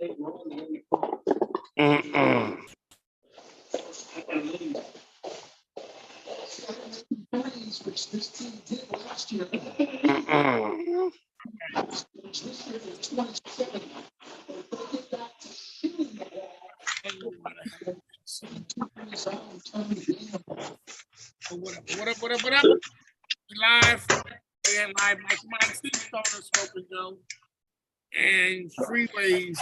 What up? Live. And live like Mike Steve started smoking, Joe. And freeways.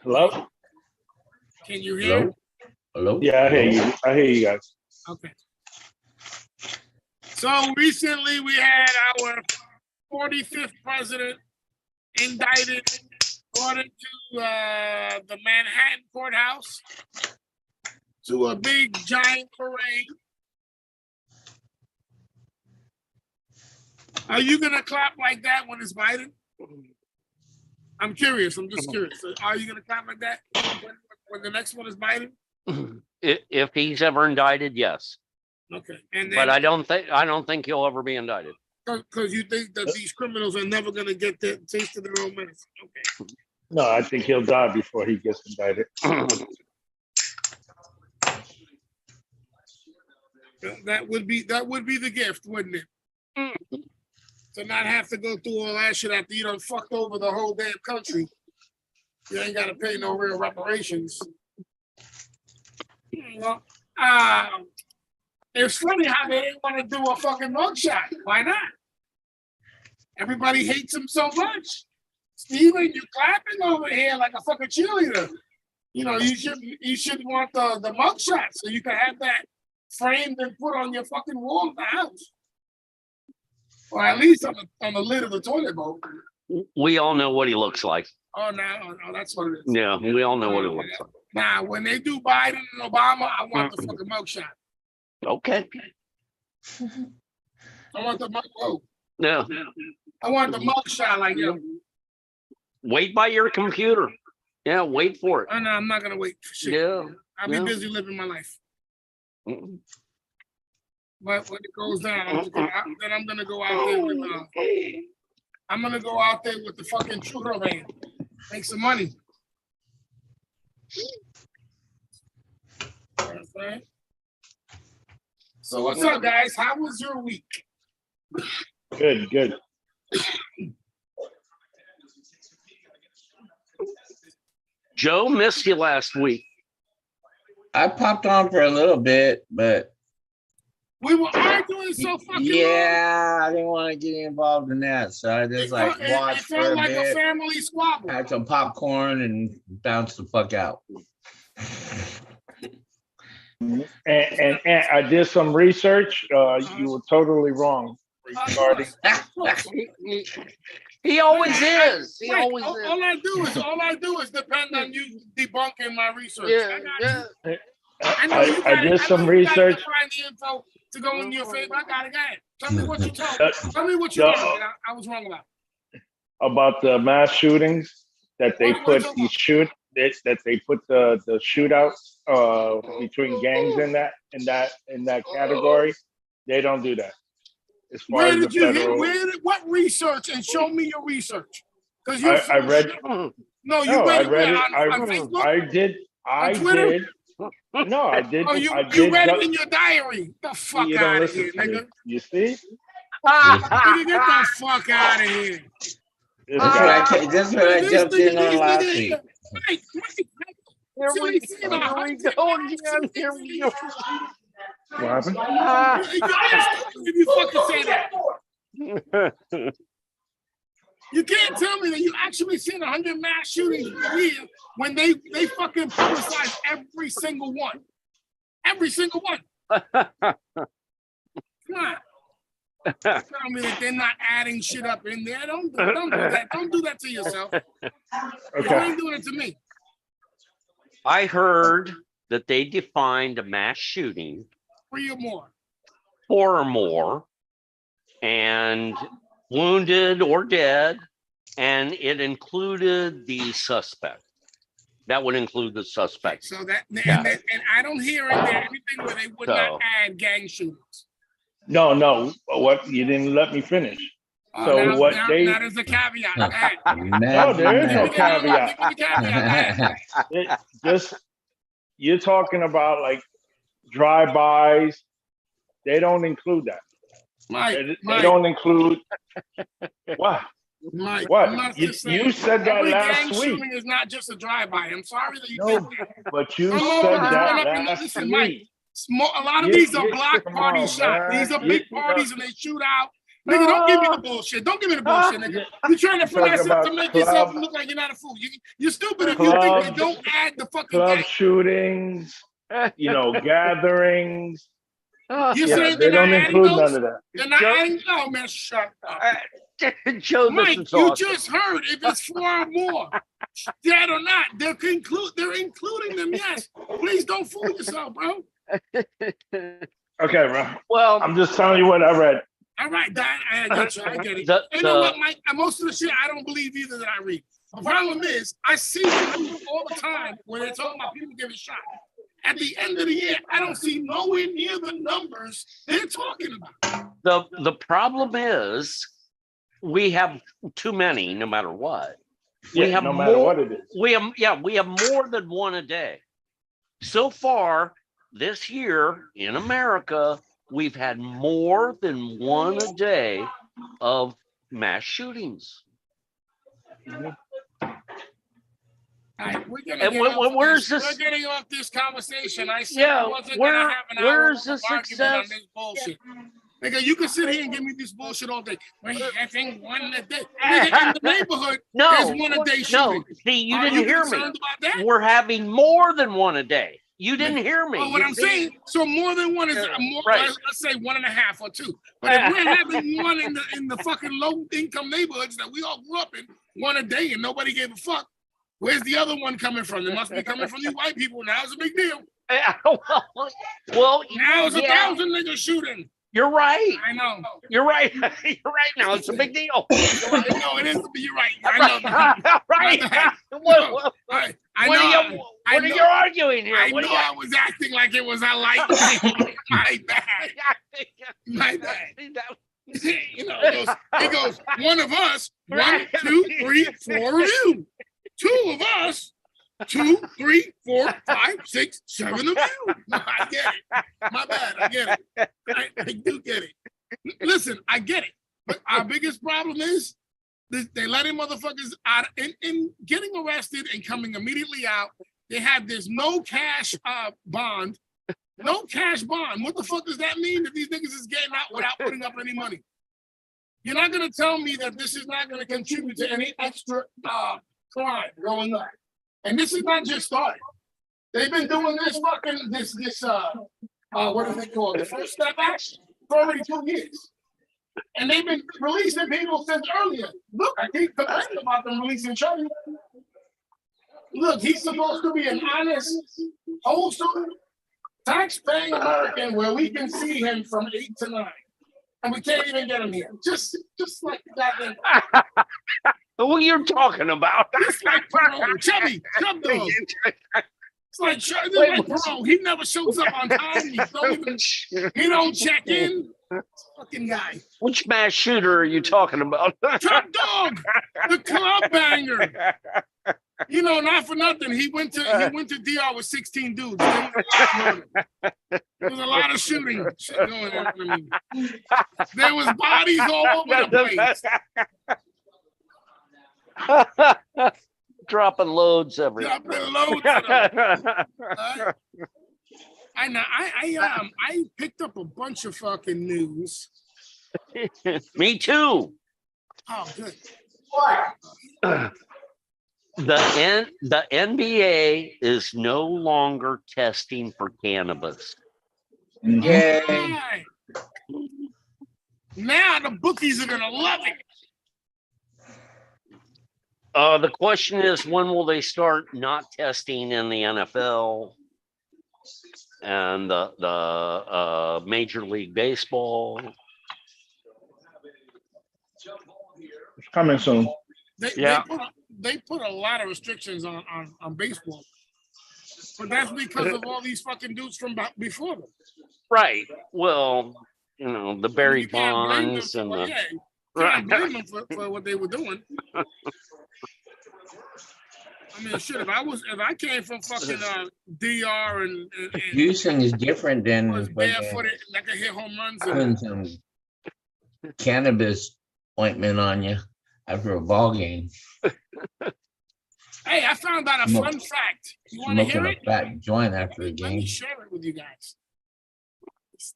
Hello? Can you hear? Hello? Yeah, I hear you guys. Okay. So recently we had our 45th president indicted, brought into the Manhattan courthouse to a big giant parade. Are you gonna clap like that when it's Biden? I'm curious. I'm just curious. So are you gonna clap like that when the next one is Biden? If he's ever indicted, yes. Okay. And then, but I don't think he'll ever be indicted. Because you think that these criminals are never gonna get the taste of their own medicine. Okay. No, I think he'll die before he gets indicted. That would be the gift, wouldn't it? To not have to go through all that shit after you done fucked over the whole damn country. You ain't gotta pay no real reparations. Well, it's funny how they didn't want to do a fucking mugshot. Why not? Everybody hates him so much. Steven, you're clapping over here like a fucking cheerleader. You know, you should want the mugshot so you can have that framed and put on your fucking wall of the house. Or at least on the lid of the toilet bowl. We all know what he looks like. Oh, no, that's what it is. Yeah, we all know what it looks like. Now, when they do Biden and Obama, I want the fucking mugshot. Okay. I want the mug. Whoa. Yeah. I want the mugshot like yo. Wait by your computer. Yeah, wait for it. Oh, no, I'm not gonna wait for shit. Yeah. I'll be busy living my life. But when it goes down, I'm gonna go out there with I'm gonna go out there with the fucking churro van. Make some money. Okay. So what's up, guys? How was your week? Good. Joe missed you last week. I popped on for a little bit, but we were arguing so fucking long. I didn't want to get involved in that, so I just watched for a like bit, a family squabble. had some popcorn, and bounced the fuck out. And I did some research. You were totally wrong regarding. He always is. He Wait, always all is. All I do is depend on you debunking my research. Yeah. I did some research. Find the info to go in your favor. I got it. Tell me what you told me. Tell me what you know I was wrong about the mass shootings that they put that they put the shootouts between gangs in that category. They don't do that. As far where as did the you federal, what research? And show me your research. Because I read. No, you read it on Facebook? I did. On Twitter? No, I did. Oh, you read it in your diary. Get the fuck out of here, nigga. You see? Nigga, get the fuck out of here. That's what I jumped in on last week. Mike. Here we go again. What happened? If you fucking say that. You can't tell me that you actually seen 100 mass shootings a year when they fucking publicize every single one. Every single one. Come on. Tell me that they're not adding shit up in there. Don't do that. Don't do that to yourself. Okay. You ain't doing it to me. I heard that they defined a mass shooting 3 or more. 4 or more, and wounded or dead, and it included the suspect. That would include the suspect. So and I don't hear in there anything where they would not add gang shootings. No. What? You didn't let me finish. So what they- that is a caveat. Hey, No, there is no give me caveat. the caveat. Just you're talking about like drive-bys. They don't include that. They don't include what? Mike, What? You said that every last gang week. shooting is not just a drive-by. I'm sorry that you No, can't. but you Come said on, that run up and last listen, week. Mike. A lot of Yeah, these are yeah, block come party on, shots. man. These are big Yeah, parties and they shoot out. Nigga, don't give me the bullshit. Don't give me the bullshit, nigga. You're trying to finesse it to make yourself look like you're not a fool. You're stupid if you think they don't add the fucking club gang. shootings, gatherings. You're saying They they're not don't adding include those? none of that. They're not adding. Oh man, shut up. Joe, this Mike, is you awesome. just heard if it's 4 or more, dead or not, they're including them. Yes, please don't fool yourself, bro. Okay, bro. Well, I'm just telling you what I read. All right, Dad, I get you. I get it. The- You know the- what, Mike? Most of the shit I don't believe either that I read. The problem is I see them all the time when they're talking about people getting shot. At the end of the year, I don't see nowhere near the numbers they're talking about. the problem is we have too many, no matter what. We have no matter more, what it is. we have more than one a day. So far this year in America, we've had more than one a day of mass shootings. All right, we're gonna And get off where's this. this? We're getting off this conversation. I said Yeah, I wasn't where- gonna have an where's hour the argument on success? this bullshit. Nigga, you can sit here and give me this bullshit all day. We're having one a day. Nigga, in the neighborhood, there's one a day shooting. No, see, you Are didn't hear me. concerned about that? We're having more than one a day. You didn't hear me. Well, what You I'm see? saying, so more than one is more. Right. Let's say 1.5 or 2. But if we're having one in the fucking low income neighborhoods that we all grew up in, one a day and nobody gave a fuck, where's the other one coming from? It must be coming from these white people. Now it's a big deal. Well, Now it's 1,000 niggas shooting. You're right. I know. You're right. You're right. Now it's a big deal. No, it is. You're right. I know. Right. What are you arguing here? I know I was acting like it was a light. My bad. My bad. You know, it goes, one of us, 1, 2, 3, 4 of you. 2 of us, 2, 3, 4, 5, 6, 7 of you. I get it. My bad. I get it. I do get it. Listen, I get it. But our biggest problem is they letting motherfuckers out in getting arrested and coming immediately out. They have this no cash bond. No cash bond. What the fuck does that mean that these niggas is getting out without putting up any money? You're not gonna tell me that this is not gonna contribute to any extra crime going on. And this is not just started. They've been doing this fucking what is it called? The First Step Act for already 2 years. And they've been releasing people since earlier. Look, I keep complaining about them releasing Charlie. Look, he's supposed to be an honest, wholesome, tax-paying American where we can see him from 8 to 9. And we can't even get him here. Just like the goddamn. What are you talking about? It's like Perot. Chubby, Chub Dog. It's like Perot. He never shows up on time. He don't check in. Fucking guy. Which mass shooter are you talking about? Chub Dog, the club banger. You know, not for nothing. He went to DR with 16 dudes. There was a lot of shooting shit going on. I mean, there was bodies all over the place. Dropping loads everywhere. Dropping loads of them. I know. I picked up a bunch of fucking news. Me too. Oh, good. The NBA is no longer testing for cannabis. Yay. Right. Now the bookies are gonna love it. The question is, when will they start not testing in the NFL and the Major League Baseball? It's coming soon. They put a lot of restrictions on baseball, but that's because of all these fucking dudes from before them. Right. Well, you know, the Barry You can't blame them Bonds and for- the yeah, Can't blame them for what they were doing. I mean, shit. If I came from fucking DR and Houston is different than was fucking barefooted, and I could hit home runs. putting some cannabis ointment on you after a ball game. Hey, I found out a fun fact. You want to hear Smoking it? a fat joint after a Let game. me share it with you guys.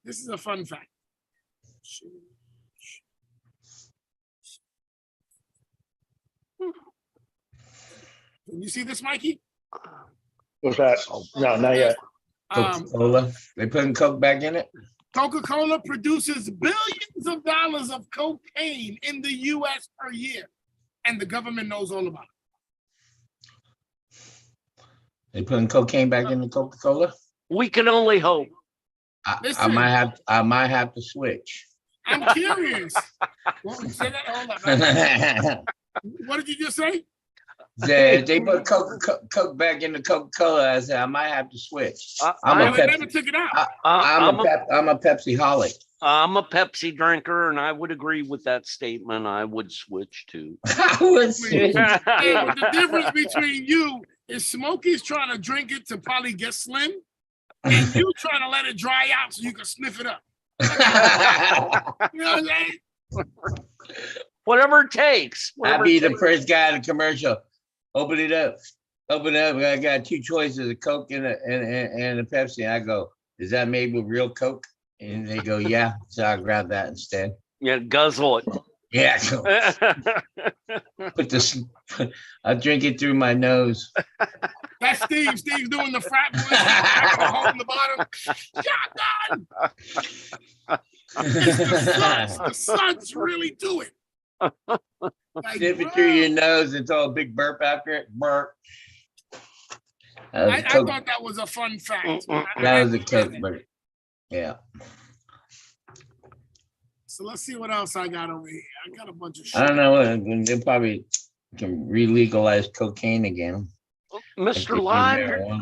This is a fun fact. Can you see this, Mikey? What's that? No, not yet. Coca-Cola. They putting Coke back in it? Coca-Cola produces billions of dollars of cocaine in the U.S. per year, and the government knows all about it. They putting cocaine back in the Coca-Cola? We can only hope. I Listen. might have to switch. I'm curious. Well, say that. Hold on. What did you just say? They put Coke back in the Coca-Cola. I said I might have to switch. They never took it out. I'm a Pepsi-holic. I'm a Pepsi drinker, and I would agree with that statement. I would switch too. I would switch. Yeah, but the difference between you is Smokey's trying to drink it to probably get slim, and you trying to let it dry out so you can sniff it up. You know what I'm saying? Whatever it takes. I'd be the first guy in the commercial. Open it up. I got two choices, a Coke and a Pepsi. And I go, is that made with real Coke? And they go, yeah. So I grab that instead. Yeah, guzzle it. Yeah. Put this. I drink it through my nose. That's Steve. Steve's doing the frat boy. Holding the bottom. Shotgun. It's the Suns really do it. Like, Sniff it through your nose until a big burp after it. Burp. I thought that was a fun fact. That was a Coke burp. Yeah. So let's see what else I got over here. I got a bunch of shit. I don't know. They probably can re-legalize cocaine again. Mr. Lime,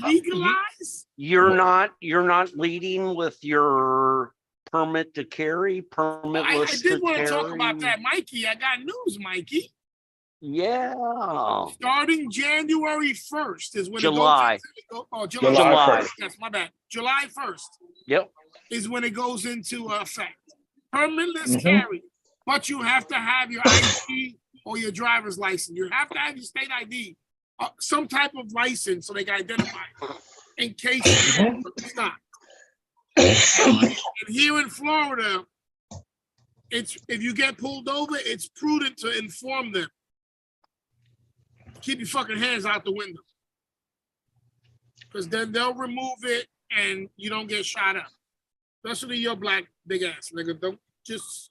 Legalize? you're not leading with your permit to carry, permitless I did want to carry. talk about that, Mikey. I got news, Mikey. Yeah. Starting January 1st is when July. It goes into, July 1st. That's my bad. July 1st Yep. is when it goes into effect. Permitless carry, but you have to have your ID or your driver's license. You have to have your state ID, some type of license so they can identify you in case you stop. And here in Florida, it's if you get pulled over, it's prudent to inform them. Keep your fucking hands out the window, because then they'll remove it and you don't get shot up. Especially your black big ass nigga. Don't just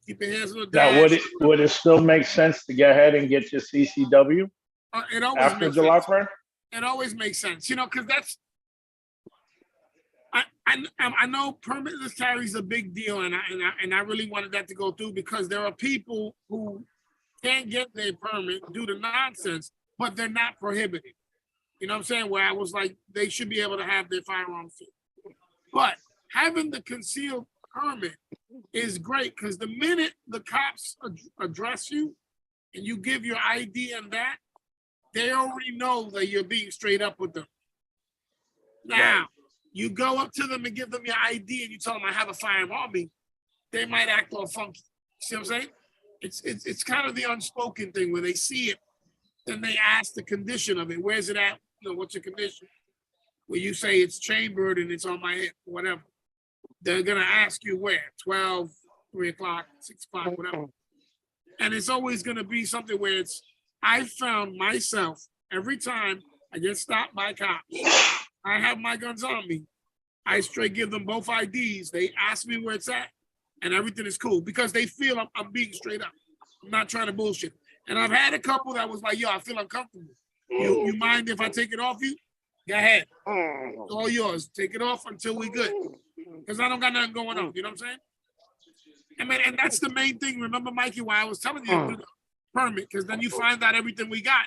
keep your hands on the dash. Now, would it still make sense to go ahead and get your CCW It always after makes July sense. 1st? It always makes sense, you know, because that's. I know permitless carry is a big deal, and I really wanted that to go through because there are people who can't get their permit due to nonsense, but they're not prohibited. You know what I'm saying? Where I was like, they should be able to have their firearms. But having the concealed permit is great because the minute the cops address you and you give your ID and that, they already know that you're being straight up with them. Now, you go up to them and give them your ID and you tell them I have a firearm on me, they might act all funky. See what I'm saying? It's kind of the unspoken thing where they see it, then they ask the condition of it. Where's it at? You know, what's your condition? Where you say it's chambered and it's on my hip, whatever. They're gonna ask you where, 12, 3 o'clock, 6 o'clock, whatever. And it's always gonna be something where it's, I found myself, every time I get stopped by cops, I have my guns on me. I straight give them both IDs. They ask me where it's at and everything is cool because they feel I'm being straight up. I'm not trying to bullshit. And I've had a couple that was like, yo, I feel uncomfortable. You mind if I take it off you? Go ahead. It's all yours. Take it off until we good. Because I don't got nothing going on. You know what I'm saying? I mean, and that's the main thing. Remember, Mikey, why I was telling you to do the permit, because then you find out everything we got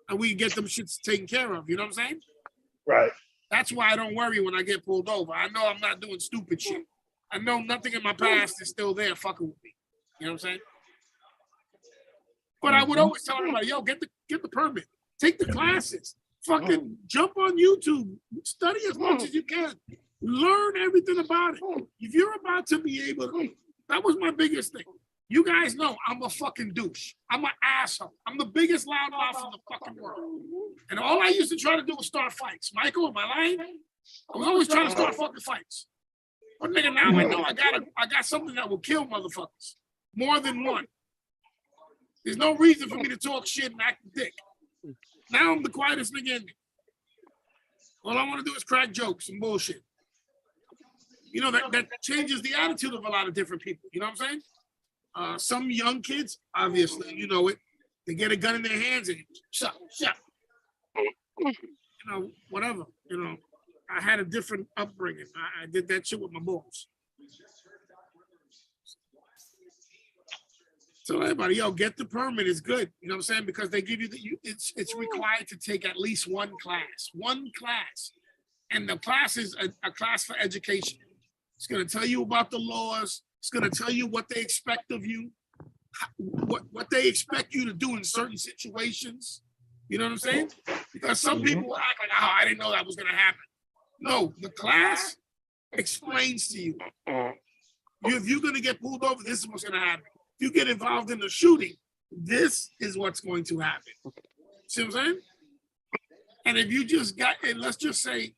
and we get them shits taken care of. You know what I'm saying? Right. That's why I don't worry when I get pulled over. I know I'm not doing stupid shit. I know nothing in my past is still there fucking with me. You know what I'm saying? But I would always tell everybody, yo, get the permit, take the classes, fucking jump on YouTube, study as much as you can, learn everything about it. If you're about to be able to, that was my biggest thing. You guys know I'm a fucking douche. I'm an asshole. I'm the biggest loudmouth in the fucking world. And all I used to try to do was start fights. Michael, am I lying? I was always trying to start fucking fights. But nigga, now I know I got something that will kill motherfuckers. More than one. There's no reason for me to talk shit and act a dick. Now I'm the quietest nigga in there. All I want to do is crack jokes and bullshit. You know, that changes the attitude of a lot of different people. You know what I'm saying? Some young kids, obviously, you know it, they get a gun in their hands and shut. You know, whatever. You know, I had a different upbringing. I did that shit with my boys. So everybody, yo, get the permit is good. You know what I'm saying? Because they give you it's required to take at least one class. And the class is a class for education. It's going to tell you about the laws. It's going to tell you what they expect of you, what they expect you to do in certain situations. You know what I'm saying? Because some people act like, oh, I didn't know that was going to happen. No, the class explains to you. If you're going to get pulled over, this is what's going to happen. If you get involved in the shooting, this is what's going to happen. See what I'm saying? And if you just got, and let's just say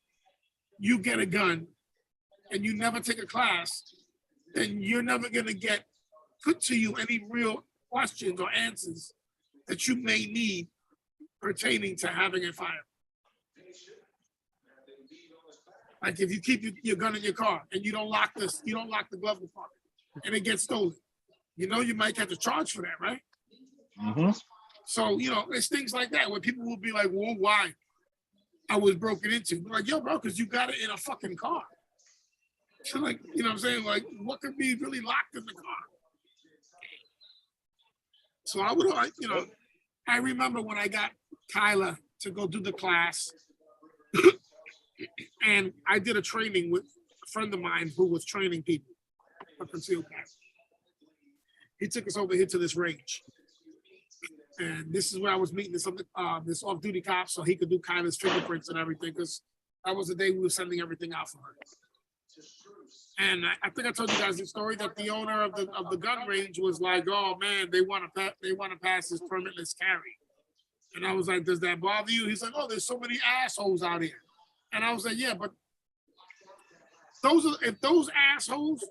you get a gun and you never take a class, then you're never going to get put to you any real questions or answers that you may need pertaining to having a firearm. Like if you keep your gun in your car and you don't lock the glove compartment and it gets stolen, you know you might have to charge for that, right? Mm-hmm. So, you know, it's things like that where people will be like, well, why? I was broken into. We're like, yo, bro, because you got it in a fucking car. So like, you know what I'm saying? Like, what could be really locked in the car? So I would, you know, I remember when I got Kyla to go do the class, and I did a training with a friend of mine who was training people for concealed carry. He took us over here to this range. And this is where I was meeting this off-duty cop so he could do Kyla's fingerprints and everything, because that was the day we were sending everything out for her. And I think I told you guys the story that the owner of the gun range was like, "Oh man, they want to pass this permitless carry." And I was like, "Does that bother you?" He's like, "Oh, there's so many assholes out here." And I was like, "Yeah, but if those assholes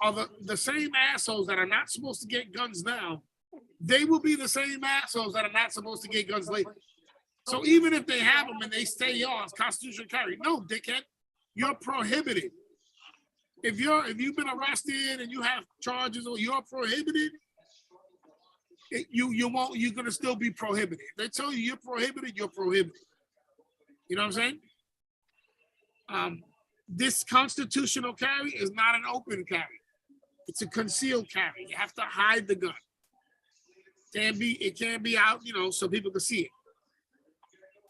are the same assholes that are not supposed to get guns now, they will be the same assholes that are not supposed to get guns later. So even if they have them and they stay yours, constitutional carry, no, dickhead, you're prohibited. If you've been arrested and you have charges or you're prohibited, you're gonna still be prohibited. They tell you you're prohibited, you're prohibited. You know what I'm saying? This constitutional carry is not an open carry. It's a concealed carry. You have to hide the gun. It can't be out, you know, so people can see it.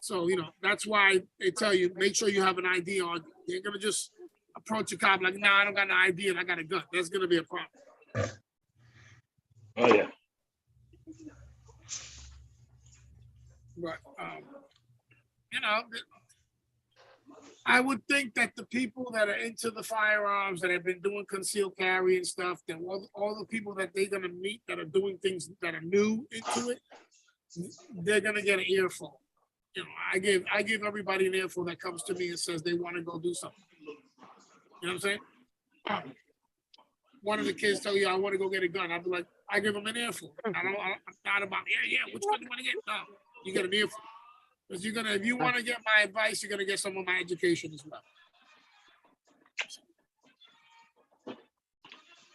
So, you know, that's why they tell you, make sure you have an ID on you. You're gonna just approach a cop like, "Nah, I don't got an ID and I got a gun." That's gonna be a problem. Oh yeah. But you know, I would think that the people that are into the firearms, that have been doing concealed carry and stuff, that all the people that they're gonna meet that are doing things that are new into it, they're gonna get an earful. You know, I give everybody an earful that comes to me and says they want to go do something. You know what I'm saying? One of the kids tell you, "I want to go get a gun." I'll be like, I give them an earful. I'm not about, yeah, which one do you want to get? No, you get an earful. Because if you want to get my advice, you're gonna get some of my education as well.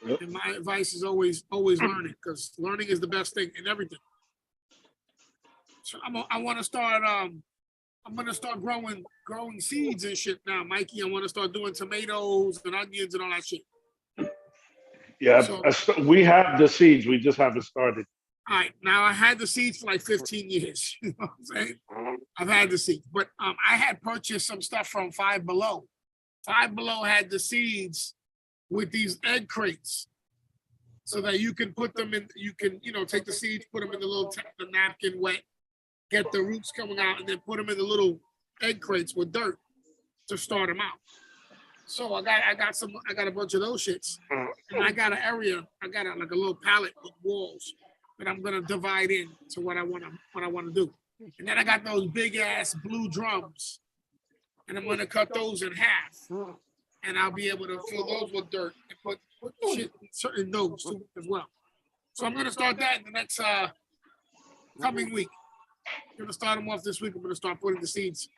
Yep. And my advice is always learning, because learning is the best thing in everything. So I want to start. I'm gonna start growing seeds and shit now, Mikey. I want to start doing tomatoes and onions and all that shit. Yeah, so, we have the seeds. We just haven't started. All right, now I had the seeds for like 15 years. You know what I'm saying? I've had the seeds, but I had purchased some stuff from Five Below. Five Below had the seeds with these egg crates, so that you can put them in. You can, take the seeds, put them in the little the napkin wet, get the roots coming out, and then put them in the little egg crates with dirt to start them out. So I got a bunch of those shits, and I got an area. I got like a little pallet with walls that I'm gonna divide in to what I wanna do. And then I got those big ass blue drums, and I'm gonna cut those in half, and I'll be able to fill those with dirt and put shit in those too as well. So I'm gonna start that in the next coming week. I'm gonna start them off this week. I'm gonna start putting the seeds.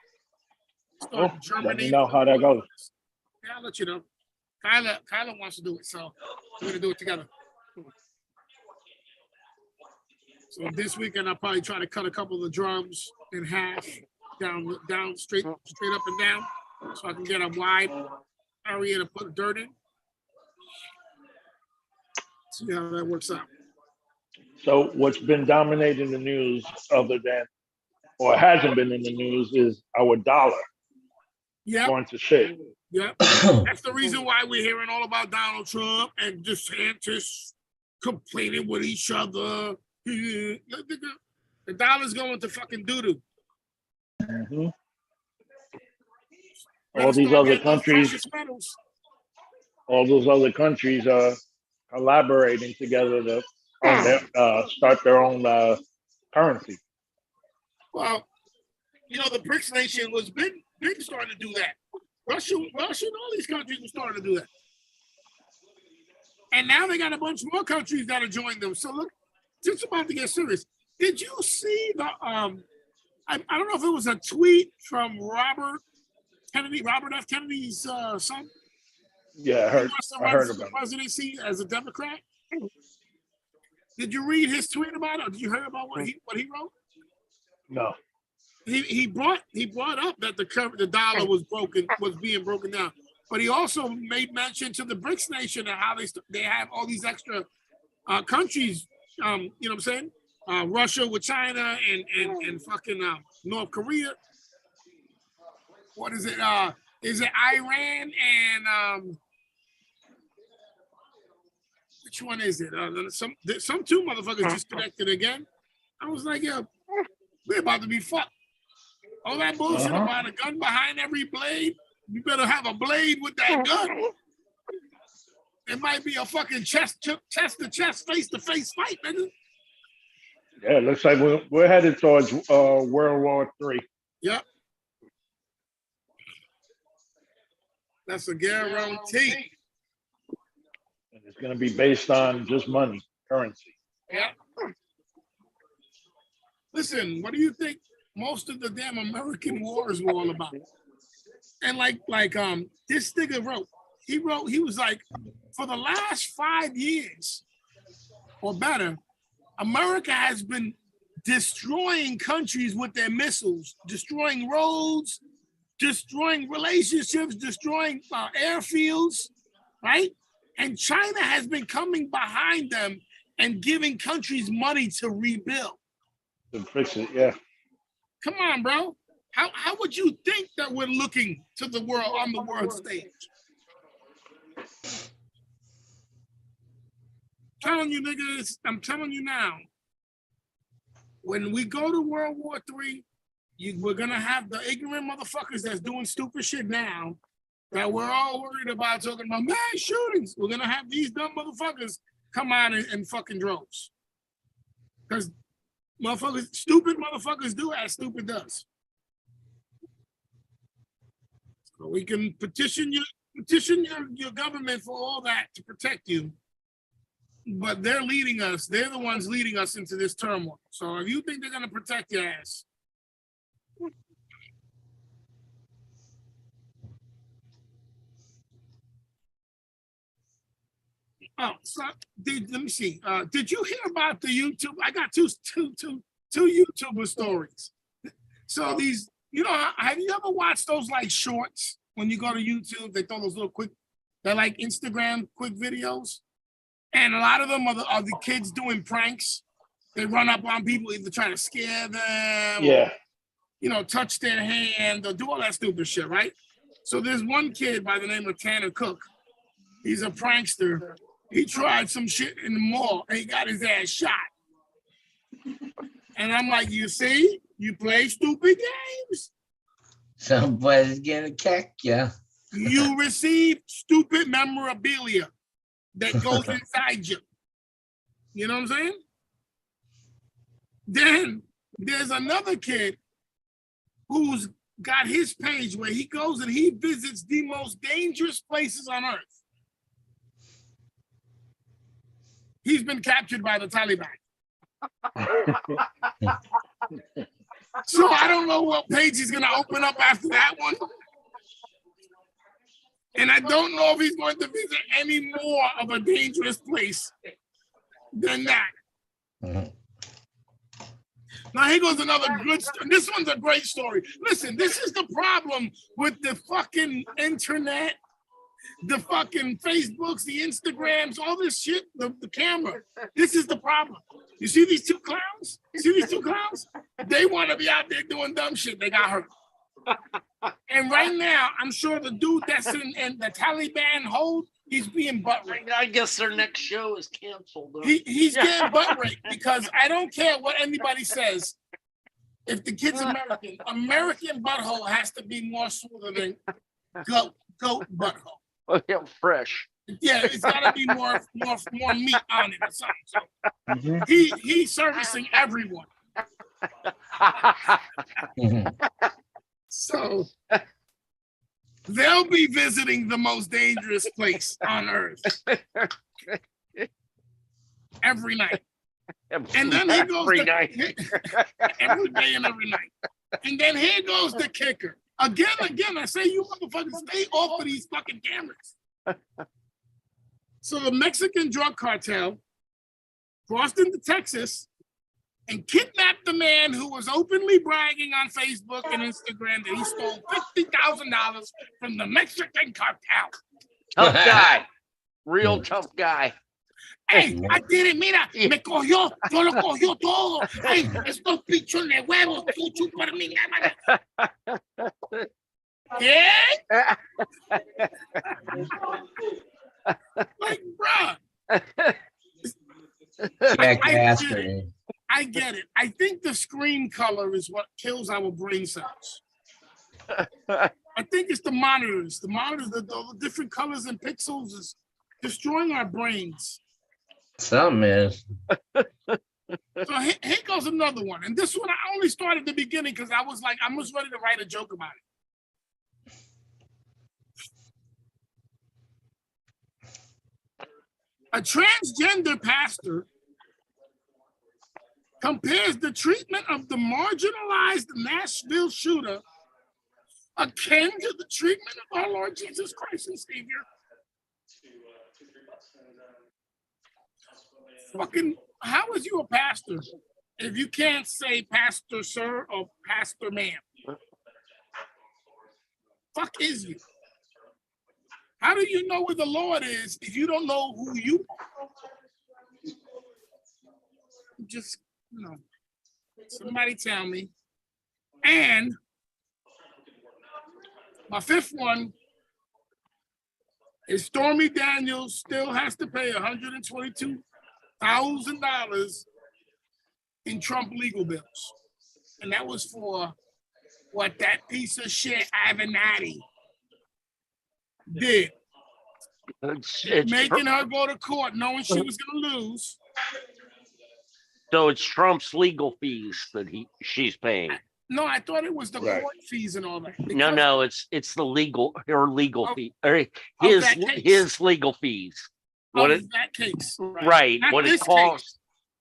Start Let me know how that goes. Yeah, I'll let you know. Kyla wants to do it, so we're gonna do it together. So this weekend I'll probably try to cut a couple of the drums in half, down straight up and down, so I can get a wide area to put dirt in. See how that works out. So what's been dominating the news other than, or hasn't been in the news, is our dollar going to shit. Yeah, that's the reason why we're hearing all about Donald Trump and DeSantis complaining with each other. The dollar's going to fucking doo-doo. Mm-hmm. All these other countries, all those other countries are collaborating together to start their own currency. Well, the BRICS nation was big starting to do that. Russia and all these countries were starting to do that. And now they got a bunch more countries that are joining them. So look, it's about to get serious. Did you see the I don't know if it was a tweet from Robert F. Kennedy's son? Yeah, I heard about it. Presidency as a Democrat. Did you read his tweet about it? Or did you hear about what he wrote? No. He brought up that the dollar was being broken down, but he also made mention to the BRICS nation and how they have all these extra countries. You know what I'm saying? Russia with China and fucking North Korea. What is it? Is it Iran and which one is it? Some two motherfuckers disconnected again. I was like, yeah, we're about to be fucked. All that bullshit about a gun behind every blade. You better have a blade with that gun. It might be a fucking chest to chest, face to face fight, nigga. Yeah, it looks like we're headed towards World War III. Yep. That's a guarantee. And it's going to be based on just money, currency. Yeah. Listen, what do you think most of the damn American wars were all about? And like this nigga wrote, he was like, for the last 5 years or better, America has been destroying countries with their missiles, destroying roads, destroying relationships, destroying airfields, right? And China has been coming behind them and giving countries money to rebuild. To fix it, yeah. Come on, bro. How would you think that we're looking to the world on the world stage? Telling you niggas, I'm telling you now, when we go to World War III, we're gonna have the ignorant motherfuckers that's doing stupid shit now that we're all worried about talking about mass shootings. We're gonna have these dumb motherfuckers come out in fucking droves. Because stupid motherfuckers do as stupid does. So we can petition your government for all that to protect you. But they're the ones leading us into this turmoil. So if you think they're gonna protect your ass, so let me see. Did you hear about the YouTube? I got two YouTuber stories. So these, have you ever watched those like shorts when you go to YouTube? They throw those little quick, they're like Instagram quick videos. And a lot of them are the kids doing pranks. They run up on people, either trying to scare them, or, touch their hand, or do all that stupid shit, right? So there's one kid by the name of Tanner Cook. He's a prankster. He tried some shit in the mall and he got his ass shot. And I'm like, you see, you play stupid games. Somebody's getting a kick, yeah. You receive stupid memorabilia that goes inside you. You know what I'm saying? Then there's another kid who's got his page where he goes and he visits the most dangerous places on earth. He's been captured by the Taliban. So I don't know what page he's going to open up after that one. And I don't know if he's going to visit any more of a dangerous place than that. Now, here goes another good story. This one's a great story. Listen, this is the problem with the fucking internet, the fucking Facebooks, the Instagrams, all this shit, the camera. This is the problem. You see these two clowns? They want to be out there doing dumb shit. They got hurt. And right now, I'm sure the dude that's in the Taliban hold, he's being butt raped. I guess their next show is canceled. He's getting butt raped because I don't care what anybody says. If the kid's American butthole has to be more smoother than goat butthole. Oh, yeah, fresh. Yeah, it's got to be more meat on it or something. So he's servicing everyone. So they'll be visiting the most dangerous place on earth every night. And then he goes every day and every night. And then here goes the kicker. Again, I say, you motherfuckers, stay off of these fucking cameras. So the Mexican drug cartel crossed into Texas and kidnapped the man who was openly bragging on Facebook and Instagram that he stole $50,000 from the Mexican cartel. Tough guy. Real tough guy. Hey, I did it, mira, me cogió, yo lo cogió todo. Hey, estos pichos de huevos, tú chúpame mi ¿Qué? Like, bruh. I get it. I think the screen color is what kills our brain cells. I think it's the monitors. The monitors, the different colors and pixels is destroying our brains. Something is. So here goes another one. And this one, I only started at the beginning because I was ready to write a joke about it. A transgender pastor compares the treatment of the marginalized Nashville shooter akin to the treatment of our Lord Jesus Christ and Savior. Fucking, how is you a pastor if you can't say pastor sir or pastor ma'am? Fuck is you? How do you know where the Lord is if you don't know who you are? Just, somebody tell me. And my fifth one is Stormy Daniels still has to pay $122,000 in Trump legal bills. And that was for what that piece of shit Avenatti did. It's making her go to court knowing she was going to lose. So it's Trump's legal fees that she's paying. No, I thought it was the court fees and all that. No, it's her legal fee, or his legal fees. What is that case? Right. What it costs.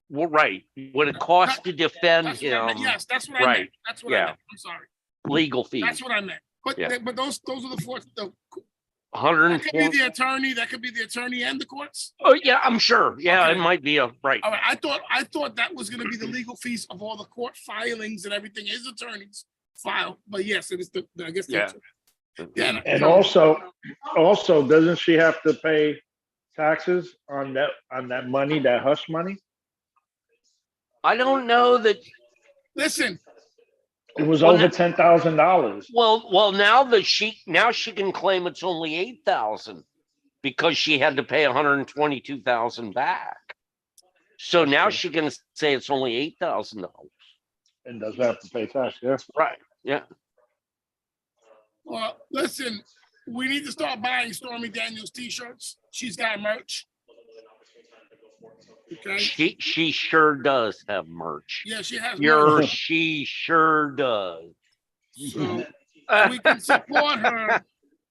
Well, right. What it costs to defend him. Yes, that's what I meant. That's what I meant. I'm sorry. Legal fees. That's what I meant. But those are the four. The 140. That could be the attorney. That could be the attorney and the courts. Oh yeah, I'm sure. Yeah, okay. It might be right. All right. I thought that was going to be the legal fees of all the court filings and everything his attorneys file. But yes, it is I guess. Yeah. And also, doesn't she have to pay taxes on that money, that hush money? I don't know that. Listen. It was over $10,000. Well, now she can claim it's only $8,000. because she had to pay 122,000 back. So now she can say it's only $8,000. And doesn't have to pay tax. Yeah. Right. Yeah. Well, listen, we need to start buying Stormy Daniels t-shirts. She's got merch. Okay. She sure does have merch. Yeah, she has merch. She sure does. So we can support her.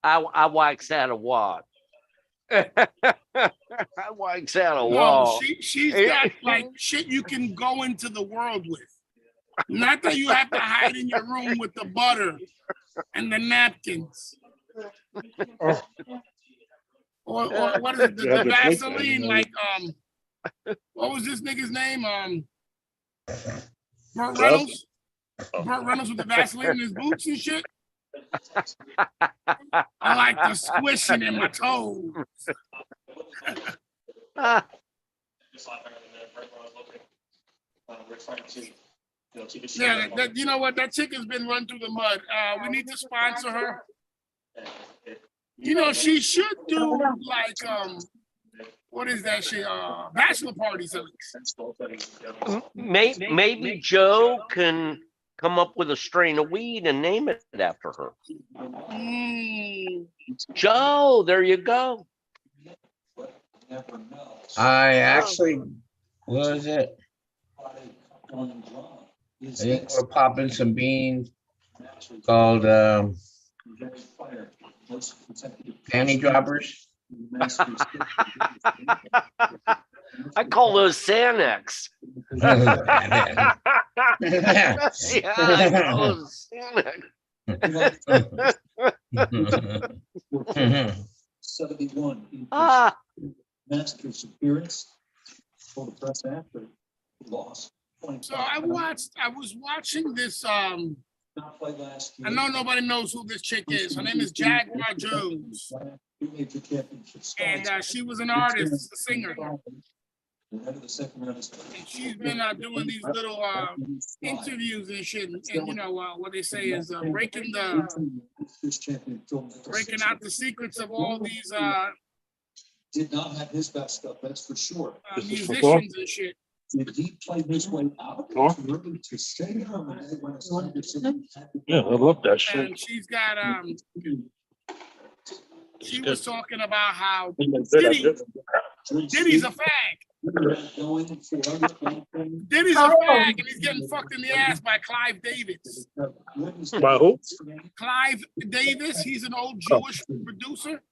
I wax that a what? I wax that a wall. No, she's got like shit you can go into the world with. Not that you have to hide in your room with the butter and the napkins. Or what is it? The Vaseline, like what was this nigga's name? Burt Reynolds. Burt Reynolds with the Vaseline in his boots and shit. I like the squishing in my toes. Yeah, you know what? That chick has been run through the mud. We need to sponsor her. You know, she should do like what is that shit? Bachelor parties at least. Maybe Joe can come up with a strain of weed and name it after her. Joe, there you go. I actually, what is it? I think we're popping some beans called panty droppers. I call those Xanax. Yeah, I call those Xanax. 71. Master's appearance for the press after loss. So I was watching this. I know nobody knows who this chick is. Her name is Jaguar Jones. And she was an artist, a singer. And she's been doing these little interviews and shit. And you know, what they say is breaking out the secrets of all these did not have his best stuff, that's for sure. Musicians and shit. Did he play his way out to stay home? Yeah, I love that shit. And she's got she was talking about how Diddy's a fag. Diddy's a fag and he's getting fucked in the ass by Clive Davis. By who? Clive Davis, he's an old Jewish producer.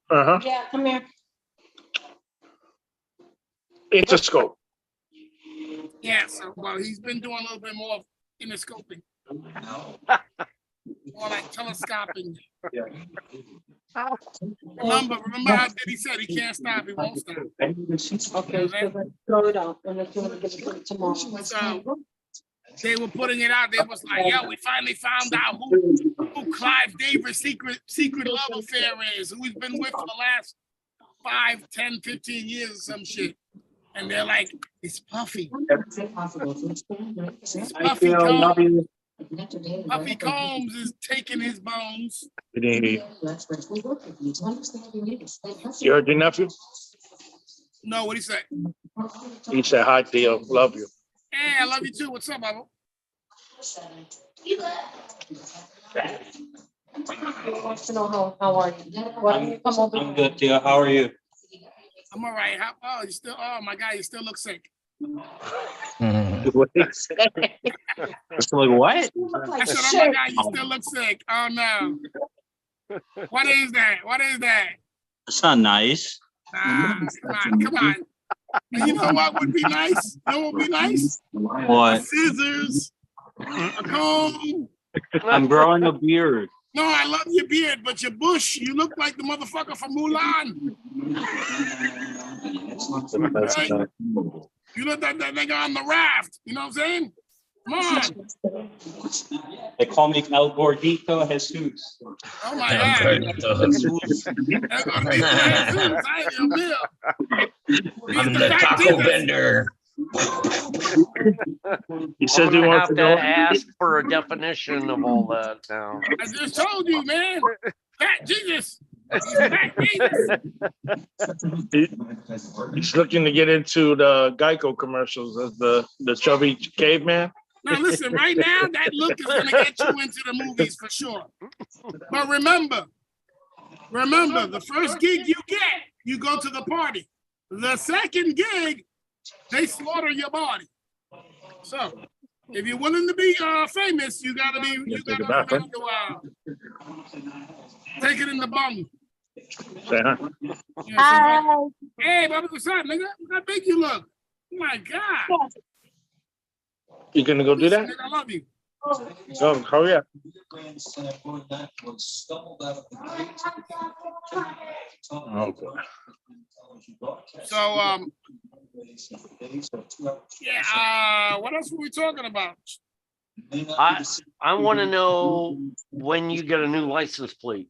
Uh-huh. Yeah, come here. Interscope. Yeah, so well, he's been doing a little bit more interscoping. More like telescoping. Remember how Diddy said he can't stop, he won't stop. Okay, so throw it out and let's give it tomorrow. So they were putting it out. They was like, yo, we finally found out who Clive Davis' secret love affair is, who he's been with for the last 5, 10, 15 years or some shit. And they're like, it's Puffy. It's Puffy Combs. Puffy Combs is taking his bones. You heard your nephew? No, what he say? He said, hi, Theo. Love you. Hey, I love you too. What's up, Bubba? He wants to know how are you? Why don't you come over? I'm good, Theo. How are you? I'm all right. You still? Oh my God, you still look sick. What? It's like what? I said, oh my God, you still look sick. Oh no. What is that? What is that? That's not nice. Come on. And you know what would be nice? You know what would be nice? What? Scissors, a comb. I'm growing a beard. No, I love your beard, but your bush, you look like the motherfucker from Mulan. Right? You look like that nigga on the raft. You know what I'm saying? Come on. They call me El Gordito Jesus. Oh my God. I'm the taco vendor. He says he I'm gonna wants have to to know. ask for a definition of all that now. I just told you, man. Fat Jesus. He's looking to get into the Geico commercials as the chubby caveman. Now listen, right now that look is gonna get you into the movies for sure. But remember, the first gig you get, you go to the party. The second gig, they slaughter your body. So if you're willing to be famous, you gotta take it in the bum. Say hi. Yeah, hey, brother, what's up, nigga? How big you look? Oh my God. You gonna go do that? Nigga, I love you. Go, hurry up. Oh, boy. So, yeah, what else were we talking about? I want to know when you get a new license plate.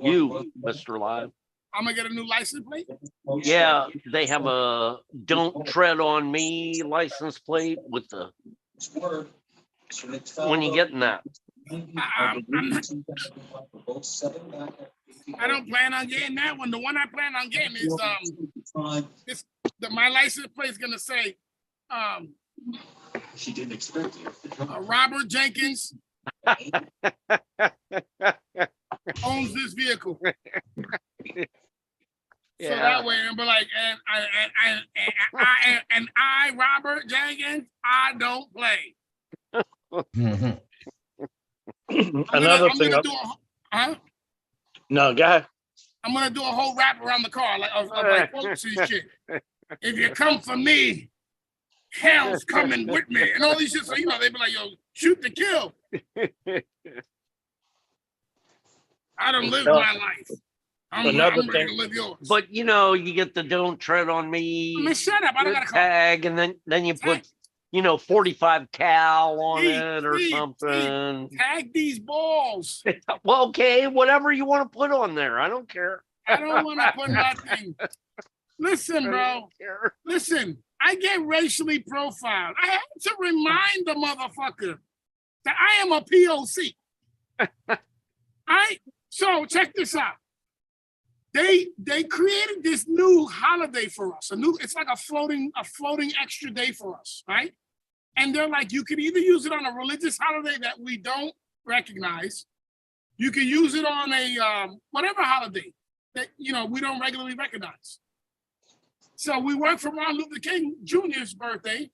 You, Mr. Live. I'm gonna get a new license plate. Yeah, they have a "Don't Tread on Me" license plate with the. When you getting that? I don't plan on getting that one. The one I plan on getting is my license plate is gonna say She didn't expect it. Robert Jenkins owns this vehicle. So that way, I'll be like, and I, Robert Jenkins, I don't play. Another thing. No, go ahead. I'm gonna do a whole rap around the car, like quotes and shit. If you come for me, hell's coming with me, and all these shit. So they be like, yo, shoot to kill. I don't live my life. I'm ready to live yours. But you get the "Don't Tread on Me" I mean, shut up. I don't got a tag, and then you put 45 cal on it or something. Tag these balls. Well, okay, whatever you want to put on there. I don't care. I don't want to put nothing. Listen, bro. Listen, I get racially profiled. I have to remind the motherfucker that I am a POC. So check this out. They created this new holiday for us. It's like a floating extra day for us, right? And they're like, you can either use it on a religious holiday that we don't recognize. You can use it on a whatever holiday that we don't regularly recognize. So we worked for Martin Luther King Jr.'s birthday,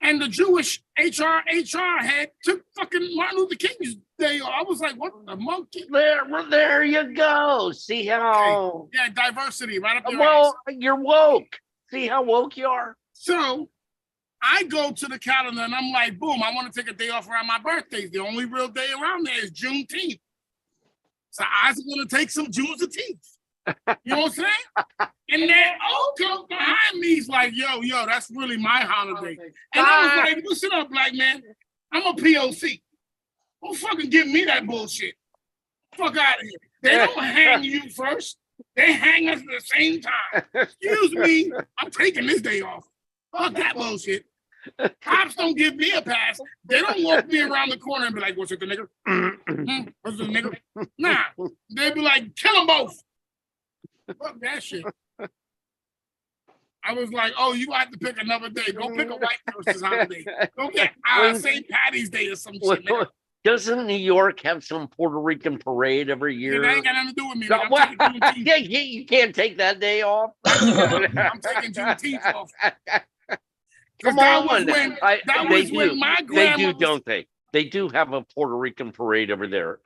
and the Jewish HR head took fucking Martin Luther King's day off. I was like, what the monkey? There you go. See how? Yeah, diversity right up your Well, ass. you're woke. See how woke you are? So I go to the calendar and I'm like, boom, I want to take a day off around my birthday. The only real day around there is Juneteenth. So I was going to take some Juneteenth. You know what I'm saying? And then Oka behind me is like, yo, that's really my holiday. And I was like, listen up, black man. I'm a POC. Don't fucking give me that bullshit. Fuck out of here. They don't hang you first. They hang us at the same time. Excuse me, I'm taking this day off. Fuck that bullshit. Cops don't give me a pass. They don't walk me around the corner and be like, what's it, the nigga? What's the nigga? Nah. They be like, kill them both. Fuck that shit. I was like, oh, you have to pick another day. Go pick a white person's holiday. Go get St. Patty's Day or some shit. Nigga. Doesn't New York have some Puerto Rican parade every year? That ain't got nothing to do with me. Yeah, you can't take that day off. I'm taking Juneteenth off. Come on. That was when my grandma. They do, don't they? They do have a Puerto Rican parade over there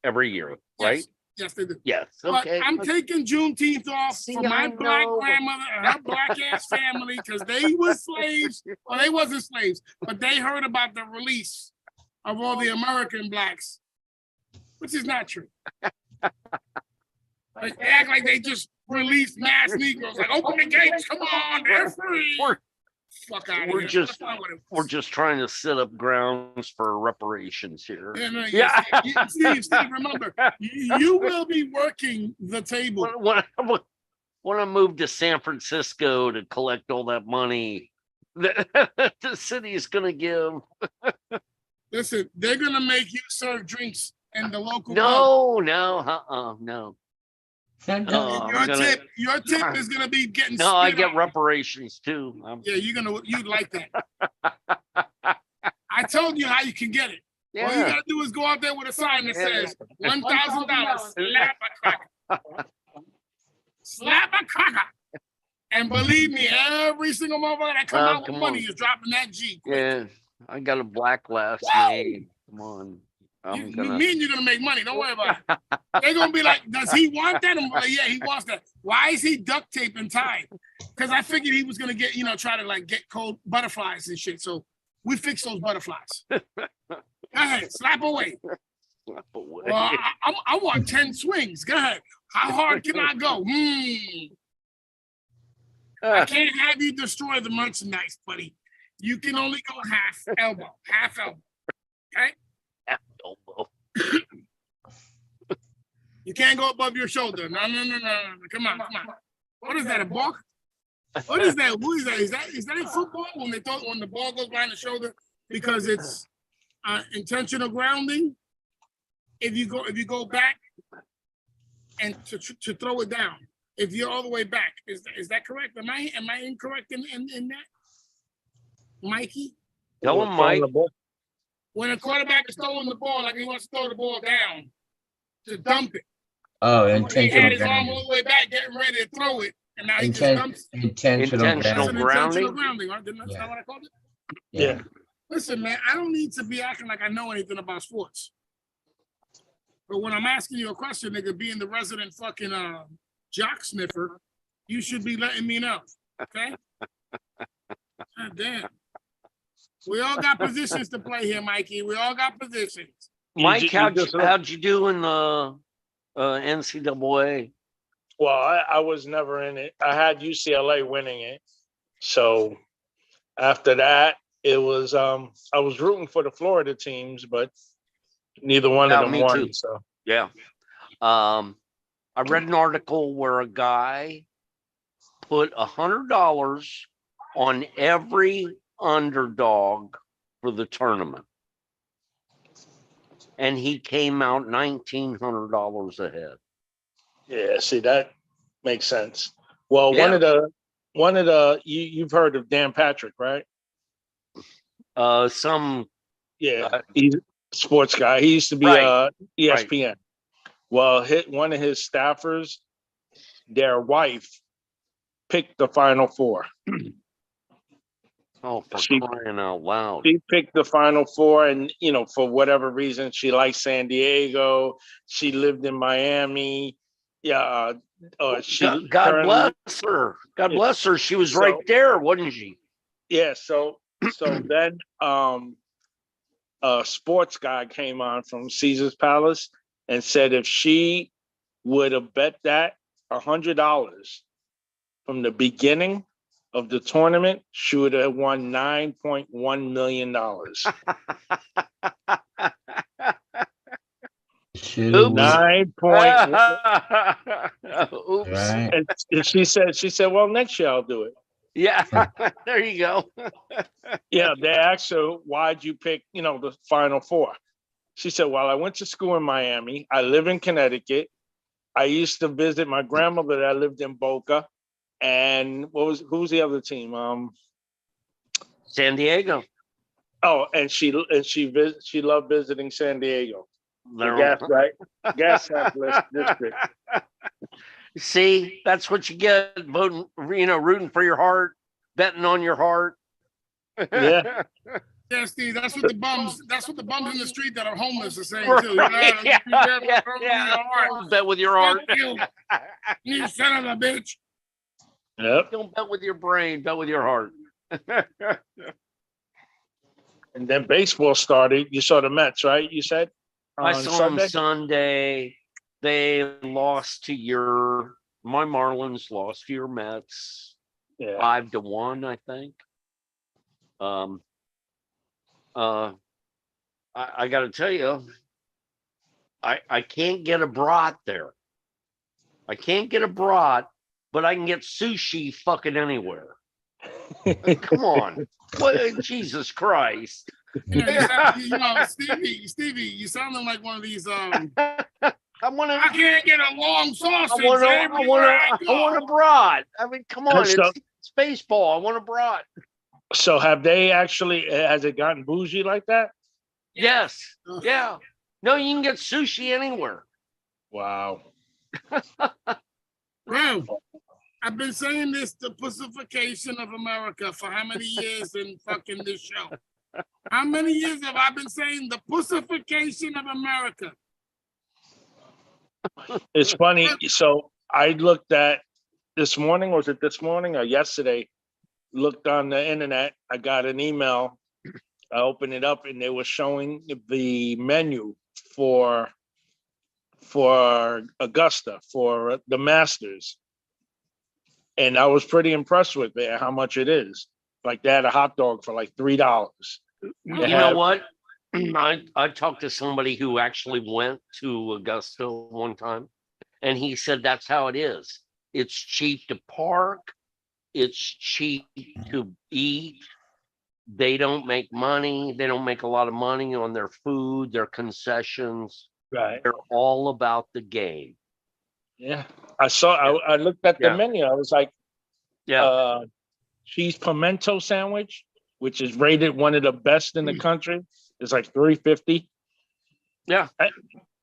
every year, right? Yes, they do. Yes. Okay. But I'm taking Juneteenth off for my black grandmother and her black ass family because they were slaves. Well, they wasn't slaves, but they heard about the release of all the American blacks, which is not true. Like, they act like they just released mass Negroes. Like, open the gates, come on, they're free. Fuck out of here. We're just trying to set up grounds for reparations here. Yeah. Steve, remember, you will be working the table. When I move to San Francisco to collect all that money that the city is going to give. Listen, they're going to make you serve drinks in the local pub. No, no. And I'm your gonna- tip is gonna be getting No, I spit get out. reparations too. Yeah, you'd like that. I told you how you can get it. All you Yeah. gotta do is go out there with a sign that Yeah. says $1,000, slap a cracker. Slap a cracker. And believe me, every single motherfucker that come out with come money on. is dropping that G. quick. Yeah, I got a black last Woo! name. Come on. I'm gonna. Me and you're gonna make money. Don't worry about it. They're gonna be like, does he want that? I'm like, yeah, he wants that. Why is he duct tape and tied? Because I figured he was gonna get, try to like get cold butterflies and shit. So we fixed those butterflies. Go ahead, slap away. Slap away. Well, I want 10 swings. Go ahead. How hard can I go? I can't have you destroy the merchandise, buddy. You can only go half elbow. Okay? Elbow. You can't go above your shoulder. No. Come on. What is that? A balk? What is that? Who is that? Is that in football when the ball goes behind the shoulder because it's intentional grounding? If you go back and to throw it down, if you're all the way back, is that correct? Am I incorrect in that, Mikey? Tell him, Mike. When a quarterback is throwing the ball, like he wants to throw the ball down to dump it. Oh, He had intentional his arm all grounding. the way back, getting ready to throw it, and now he just dumps it. Intentional That's Intentional an grounding. intentional grounding? grounding, right? That's Yeah. not what I called it? Yeah. Listen, man, I don't need to be acting like I know anything about sports. But when I'm asking you a question, nigga, being the resident fucking jock sniffer, you should be letting me know. Okay? God damn. We all got positions to play here, Mikey. We all got positions. Mike, how'd you do in the NCAA? Well, I was never in it. I had UCLA winning it. So after that, it was I was rooting for the Florida teams, but neither one of them me won. too. So Yeah. I read an article where a guy put $100 on every underdog for the tournament. And he came out $1,900 ahead. yeah, see, that makes sense. Well, Yeah. one of the you've heard of Dan Patrick, right? Some Yeah, he's a sports guy. He used to be Right. ESPN. Well, one of his staffers, their wife, picked the Final Four. Oh, for She- crying out loud. She picked the Final Four, and for whatever reason, she likes San Diego. She lived in Miami. Yeah, she God currently- bless her. God Yeah. bless her. She was So- right there, wasn't she? Yeah, so then a sports guy came on from Caesar's Palace and said if she would have bet that $100 from the beginning of the tournament, she would have won $9.1 million. Should've- 9.1. Oops. Right. And she said, well, next year I'll do it. Yeah, there you go. Yeah, they asked her, why'd you pick, the Final Four? She said, well, I went to school in Miami. I live in Connecticut. I used to visit my grandmother that lived in Boca. And who was the other team? San Diego. Oh, and she loved visiting San Diego. There- Gas district. See, that's what you get voting, rooting for your heart, betting on your heart. Yeah. Yeah, Steve, that's what the bums in the street that are homeless are saying too. Right. Yeah, Yeah. Bet with your heart. Fuck you, you son of a bitch. Yep. Don't bet with your brain, bet with your heart. And then baseball started. You saw the Mets, right? You said I on saw them Sunday. They lost to my Marlins lost to your Mets Yeah. 5-1, I think. I got to tell you, I can't get a brat there. I can't get a brat, but I can get sushi fucking anywhere. Come on. What, Jesus Christ. Stevie, you sounding like one of these. I I can't get a long sausage. want everywhere a brat. I mean, come on, So- it's baseball. I want a brat. So have they actually? Has it gotten bougie like that? Yes. Yeah. No, you can get sushi anywhere. Wow. Bro, I've been saying this, the pussification of America, for how many years in fucking this show? How many years have I been saying the pussification of America? It's funny. So I looked at this morning. Was it this morning or yesterday? Looked on the internet. I got an email. I opened it up, and they were showing the menu for Augusta for the Masters, and I was pretty impressed with it, how much it is. Like they had a hot dog for like $3. You know what? I talked to somebody who actually went to Augusta one time, and he said that's how it is. It's cheap to park. It's cheap to eat. They don't make money. They don't make a lot of money on their food, their concessions. Right. They're all about the game. Yeah. I looked at the Yeah. menu. I was like, Yeah. cheese pimento sandwich, which is rated one of the best in the country. It's like $3.50. Yeah.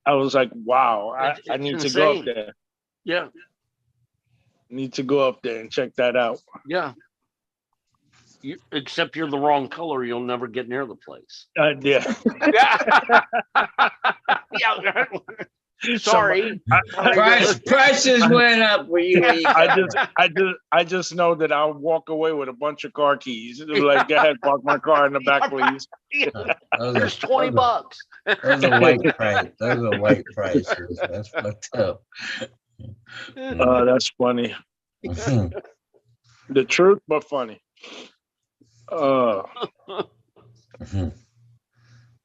I was like, wow, I It's need to go up insane. there. Yeah. Need to go up there and check that out. Yeah. Except you're the wrong color, you'll never get near the place. Yeah. Yeah. Sorry. Prices went up where you I just know that I'll walk away with a bunch of car keys. Like, go ahead, park my car in the back, please. There's $20. Those are white price. Those are white prices. That's fucked up. That's funny. The truth, but funny.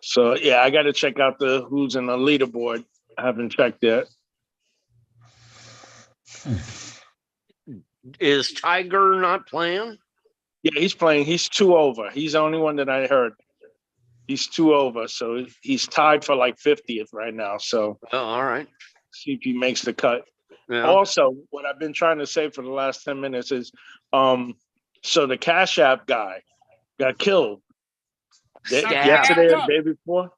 So yeah, I got to check out who's in the leaderboard. I haven't checked yet. Is Tiger not playing? Yeah, he's playing. He's 2 over. He's the only one that I heard. He's 2 over, so he's tied for like 50th right now. So Oh, all right. see if he makes the cut. Yeah. Also, what I've been trying to say for the last 10 minutes is, so the Cash App guy got killed yesterday or the day before.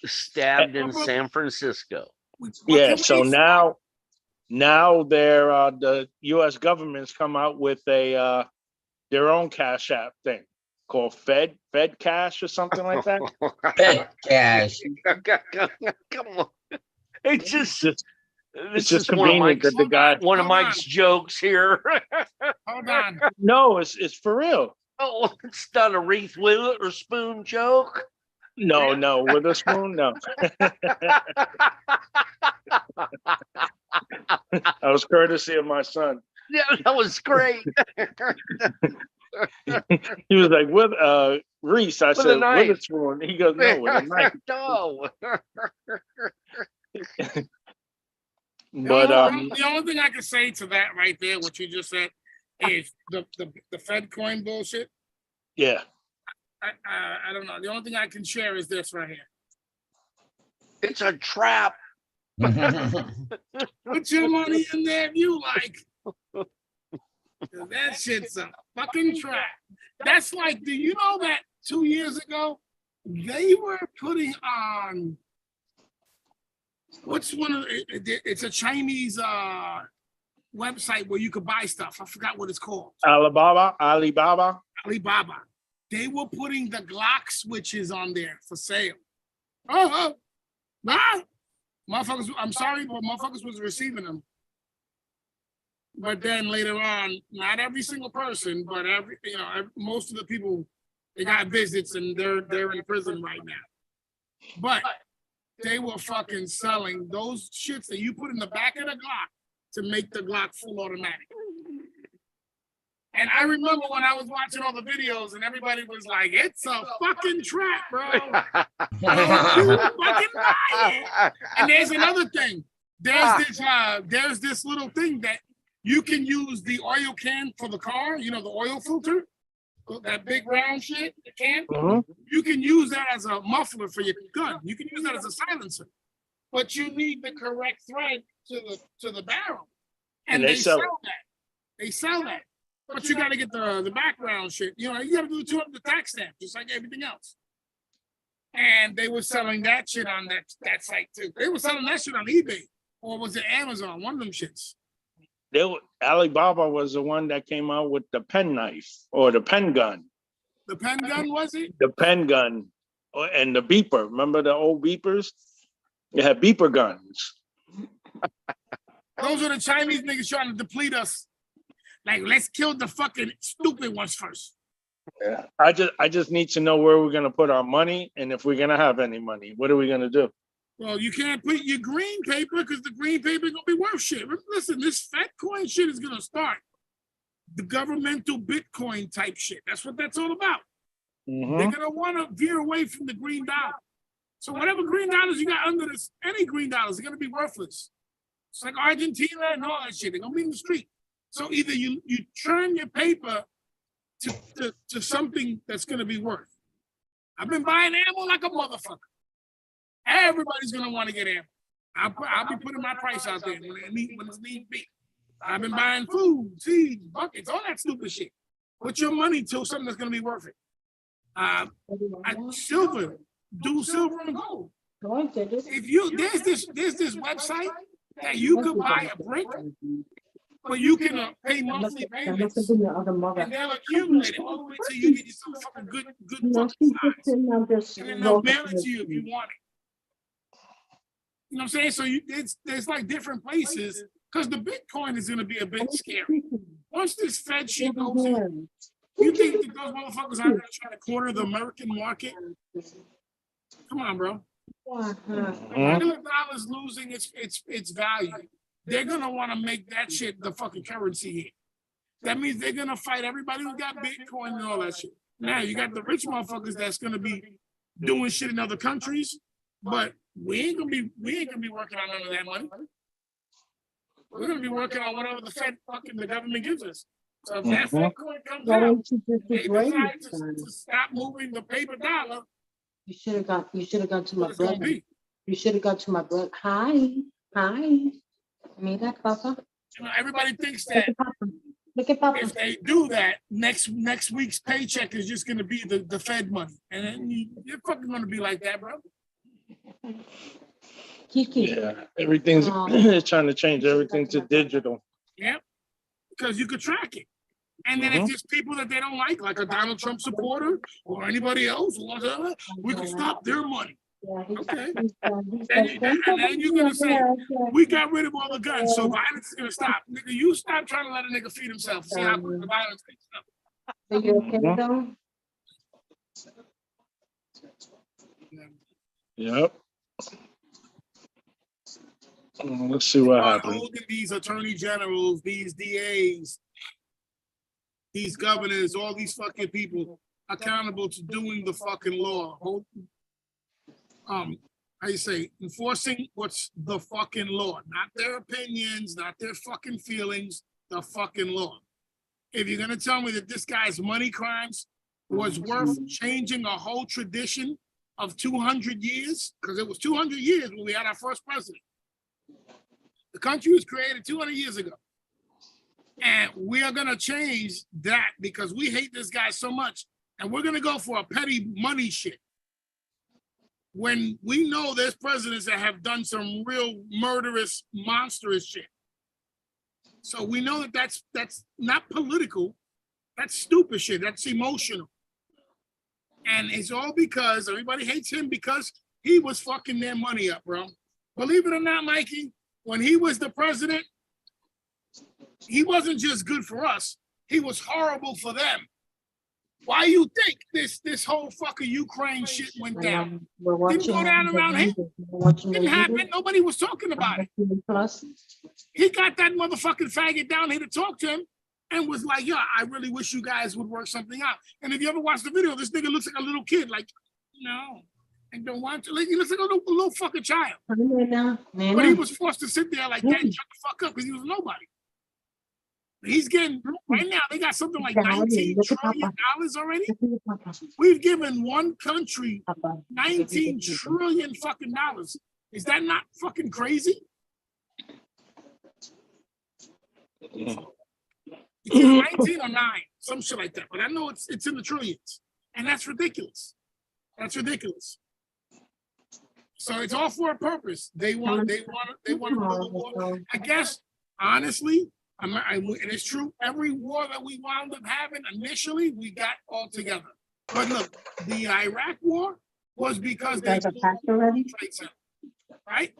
Stabbed in San Francisco. Yeah, so now they're the U.S. government's come out with a their own Cash App thing called Fed Cash or something like that. Fed cash. Come on. It's just convenient that the guy. One of Mike's jokes here. Hold on. No, it's for real. Oh, it's not a Reese Witherspoon joke. No, with a spoon, no. That was courtesy of my son. Yeah, that was great. He was like, "With Reese," I With a said, knife. "With a spoon." He goes, "No, with a knife." No. But the only thing I can say to that right there, what you just said, is the Fed coin bullshit. yeah, I don't know. The only thing I can share is this right here. It's a trap. Put your money in there if you like. That shit's a fucking trap. That's like, do you know that 2 years ago they were putting on what's one of it's a Chinese website where you could buy stuff. I forgot what it's called. Alibaba. They were putting the Glock switches on there for sale. Nah. Motherfuckers, I'm sorry, but motherfuckers was receiving them. But then later on, not every single person, but most of the people, they got visits and they're in prison right now. But they were fucking selling those shits that you put in the back of the Glock to make the Glock full automatic. And I remember when I was watching all the videos and everybody was like, "It's a fucking trap, bro." You fucking buy it. And there's another thing. There's this little thing that you can use the oil can for the car, the oil filter. that big round shit, the can, Mhm. you can use that as a muffler for your gun. You can use that as a silencer, but you need the correct thread to the barrel, and they sell that. They sell that, but you got to get the background shit. You know, you got to do the tax stamp, just like everything else. And they were selling that shit on that site too. They were selling that shit on eBay, or was it Amazon? One of them shits. Alibaba was the one that came out with the pen knife or the pen gun. The pen gun, was it? The pen gun and the beeper. Remember the old beepers? They had beeper guns. Those are the Chinese niggas trying to deplete us. Like, let's kill the fucking stupid ones first. Yeah. I just need to know where we're gonna put our money and if we're gonna have any money. What are we gonna do? Well, you can't put your green paper because the green paper is gonna be worth shit. Listen, this fat coin shit is gonna start the governmental Bitcoin type shit. That's what that's all about. They're gonna want to veer away from the green dollar. So whatever green dollars you got under this, any green dollars are gonna be worthless. It's like Argentina and all that shit. They're gonna be in the street. So either you turn your paper to something that's gonna be worth. I've been buying ammo like a motherfucker. Everybody's gonna want to get ammo. I'll be putting my price out there when it's need be. I've been buying food, seeds, buckets, all that stupid shit. Put your money to something that's gonna be worth it. Silver, do silver and gold. If you there's this website that you could buy a brick, but you can pay monthly payments, and they'll accumulate it all the way till you get yourself fucking good fucking size, and then they'll mail it to you if you want it. You know what I'm saying? So there's like different places because the Bitcoin is going to be a bit scary. Once this Fed shit goes in, you think that those motherfuckers aren't going to try to corner the American market? Come on, bro. The regular dollar's losing its value. They're going to want to make that shit the fucking currency here. That means they're going to fight everybody who got Bitcoin and all that shit. Now, you got the rich motherfuckers that's going to be doing shit in other countries, but we ain't gonna be working on none of that money. We're gonna be working on whatever the government gives us. So if that Fed coin comes out, they decide to stop moving the paper dollar. You should have gone to my It's gonna brother. be. You should have gone to my brother. Hi. Mira, Papa. You know, everybody thinks that Look at Papa. if they do that, next week's paycheck is just gonna be the Fed money, and then you're fucking gonna be like that, bro. Kiki. Yeah, everything's trying to change everything to digital. Yeah, because you could track it. And then if there's people that they don't like a Donald Trump supporter or anybody else, we can stop their money. Okay. And then you're gonna say, we got rid of all the guns, so violence is gonna stop. Nigga, you stop trying to let a nigga feed himself. See how quick the violence takes up. Are you okay though? Yep. Let's see what happens. Holding these attorney generals, these DAs, these governors, all these fucking people accountable to doing the fucking law. How you say, enforcing what's the fucking law, not their opinions, not their fucking feelings, the fucking law. If you're gonna tell me that this guy's money crimes was worth changing a whole tradition of 200 years, because it was 200 years when we had our first president. The country was created 200 years ago. And we are gonna change that because we hate this guy so much. And we're gonna go for a petty money shit. When we know there's presidents that have done some real murderous, monstrous shit. So we know that that's not political, that's stupid shit, that's emotional. And it's all because everybody hates him because he was fucking their money up, bro. Believe it or not, Mikey, when he was the president, he wasn't just good for us, he was horrible for them. Why you think this whole fucking Ukraine shit went down? Didn't go down around here. Didn't happen. Nobody was talking about it. He got that motherfucking faggot down here to talk to him and was like, yeah, I really wish you guys would work something out. And if you ever watch the video, this nigga looks like a little kid, like, no, I don't want to. Like, he looks like a little fucking child. But he was forced to sit there like that and shut the fuck up because he was nobody. He's getting, right now, they got something like $19 trillion already. We've given one country 19 trillion fucking dollars. Is that not fucking crazy? It's either 19 or 9, some shit like that. But I know it's in the trillions. And that's ridiculous. That's ridiculous. So it's all for a purpose. They want to build a war. I guess, honestly, and it's true, every war that we wound up having, initially, we got all together. But look, the Iraq war was because they blew up the World Trade Center, right?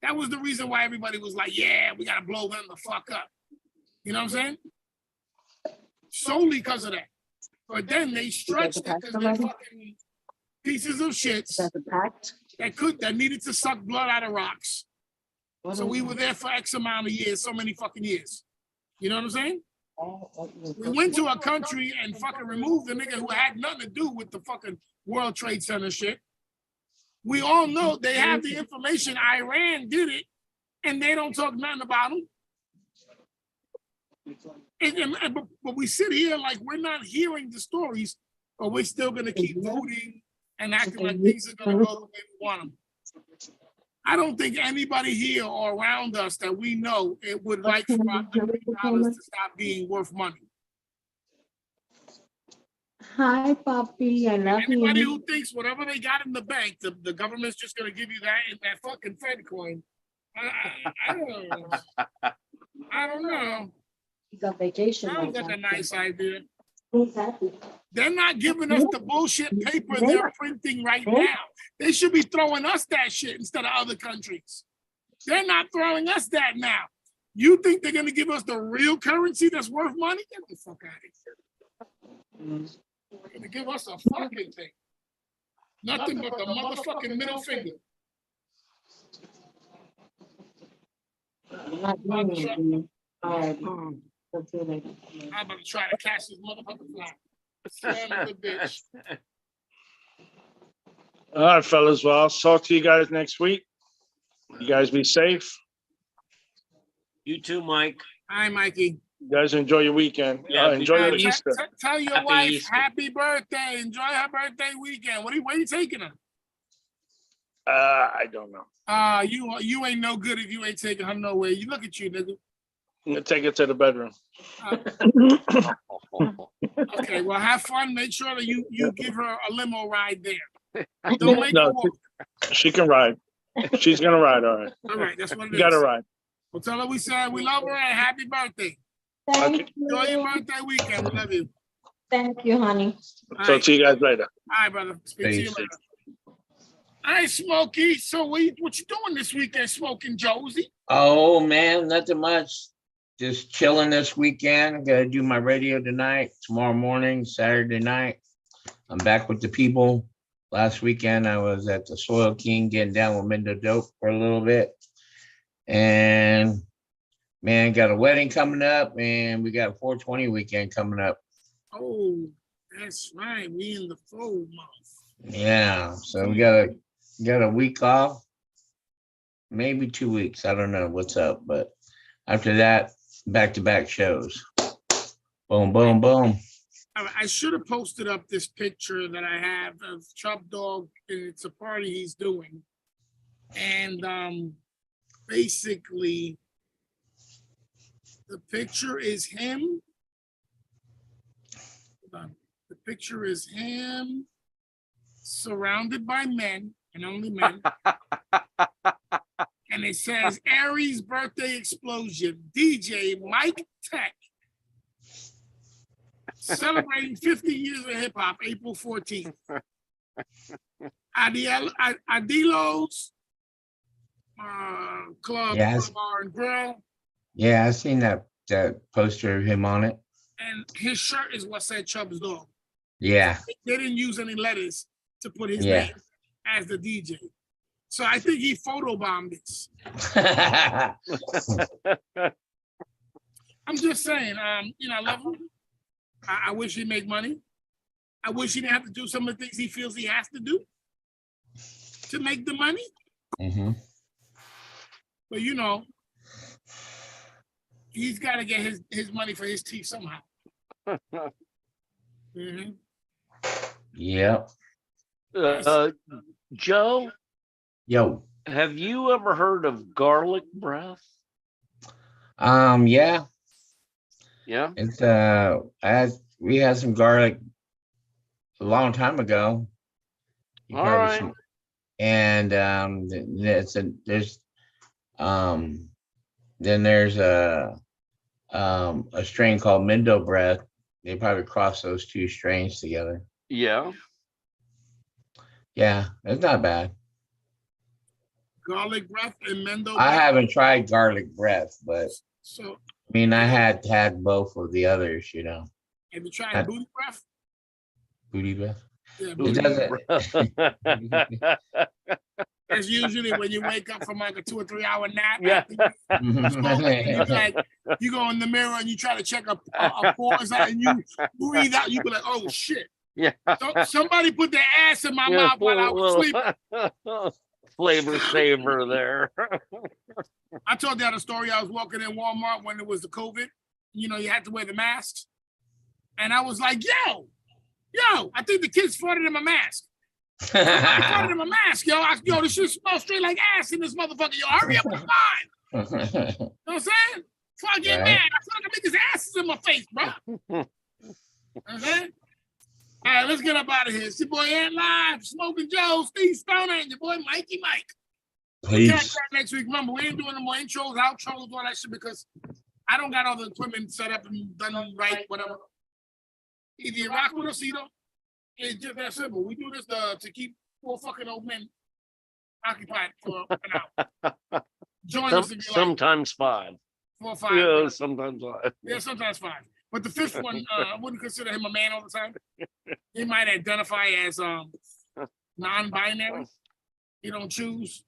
That was the reason why everybody was like, yeah, we got to blow them the fuck up. You know what I'm saying? Solely because of that. But then they stretched it because they're fucking pieces of shits that needed to suck blood out of rocks. So we were there for X amount of years, so many fucking years. You know what I'm saying? We went to a country and fucking removed the nigga who had nothing to do with the fucking World Trade Center shit. We all know they have the information. Iran did it, and they don't talk nothing about them. But we sit here like we're not hearing the stories, but we're still going to keep voting and acting like things are going to go the way we want them. I don't think anybody here or around us that we know it would like for our $100 to stop being worth money. Hi, Poppy. I love Anybody you. who thinks whatever they got in the bank, the government's just going to give you that in that fucking Fed coin. I don't know. I don't know. You got vacation. Sounds like a nice idea. Who's happy? They're not giving us the bullshit paper they're printing right now. They should be throwing us that shit instead of other countries. They're not throwing us that now. You think they're going to give us the real currency that's worth money? Get the fuck out of here. They're going to give us a fucking thing. Nothing but the motherfucking middle finger. I'm not doing anything. All right. I'm about to try to catch this motherfucking fly. Son of a bitch. All right, fellas. Well, I'll talk to you guys next week. You guys be safe. You too, Mike. Hi, Mikey. You guys enjoy your weekend. Yeah, Enjoy your T- Easter. Tell your Happy wife Easter. happy birthday. Enjoy her birthday weekend. Where are you taking her? I don't know. You ain't no good if you ain't taking her nowhere. You look at you, nigga. I'm gonna take it to the bedroom. Okay, well, have fun. Make sure that you give her a limo ride there. Don't make her No, walk. she can ride. She's gonna ride. All right. All right, that's what it You is. gotta ride. Well, tell her we said we love her and happy birthday. Thank Enjoy your you. birthday weekend. We love you. Thank you, honey. All So right, see you guys later. all right, brother. Speak to you Peace. later. All right, Smokey. So what you doing this weekend, Smoking Josie? Oh man, nothing much. Just chilling this weekend. I gotta do my radio tonight, tomorrow morning, Saturday night. I'm back with the people. Last weekend I was at the Soil King getting down with Mendo Dope for a little bit. And man, got a wedding coming up and we got a 420 weekend coming up. Oh, that's right. We in the full month. Yeah, so we got a week off, maybe 2 weeks. I don't know what's up, but after that, back-to-back shows. Boom, boom, boom. I should have posted up this picture that I have of Chub Dog, and it's a party he's doing. And basically, the picture is him. Hold on. The picture is him surrounded by men and only men. And it says Aries birthday explosion, DJ Mike Tech. Celebrating 50 years of hip hop, April 14th. Adilo's Club, Yes. Bar and Grill. Yeah, I seen that poster of him on it. And his shirt is what said Chubb's Dog. Yeah. They didn't use any letters to put his Yeah. name as the DJ. So I think he photobombed this. I'm just saying, I love him. I wish he'd make money. I wish he didn't have to do some of the things he feels he has to do to make the money. Mhm. But he's got to get his money for his teeth somehow. Mhm. Yep. Joe, Yo. have you ever heard of garlic breath? Yeah. Yeah. It's we had some garlic a long time ago. You All probably right. should- And then there's a strain called Mindo breath. They probably cross those two strains together. Yeah. Yeah, it's not bad. Garlic breath and Mendo I breath. haven't tried garlic breath, but So I mean, I had both of the others, you know. have you tried That- booty breath? Booty breath. Yeah, It booty doesn't. breath. That's usually when you wake up from like a 2 or 3 hour nap. Yeah. after you smoke, and you like you go in the mirror and you try to check a pause out and you breathe out. You be like, oh shit! Yeah. Somebody put their ass in my mouth while I was sleeping. Flavor saver there. I told you the story. I was walking in Walmart when it was the COVID. You know, you had to wear the masks, and I was like, yo, I think the kids farted in my mask. Somebody farted in my mask, yo. Yo, this shit smells straight like ass in this motherfucker. Yo, hurry up and find. You know what I'm saying? Before I get Right. mad, I feel like I make his asses in my face, bro. Okay? All right, let's get up out of here. It's your boy Ant Live, Smoking Joe, Steve Stoner, and your boy Mikey Mike. We'll catch Peace. that next week. Remember, we ain't doing no more intros, outros, all that shit because I don't got all the equipment set up and done right, whatever. Either you rock with us, or you don't. It's just that simple. We do this to keep 4 fucking old men occupied for an hour. Join us if you like. Sometimes 5. 4 or 5. Yeah, sometimes 5. Yeah, sometimes 5. But the 5th one, I wouldn't consider him a man all the time. He might identify as non-binary. He don't choose.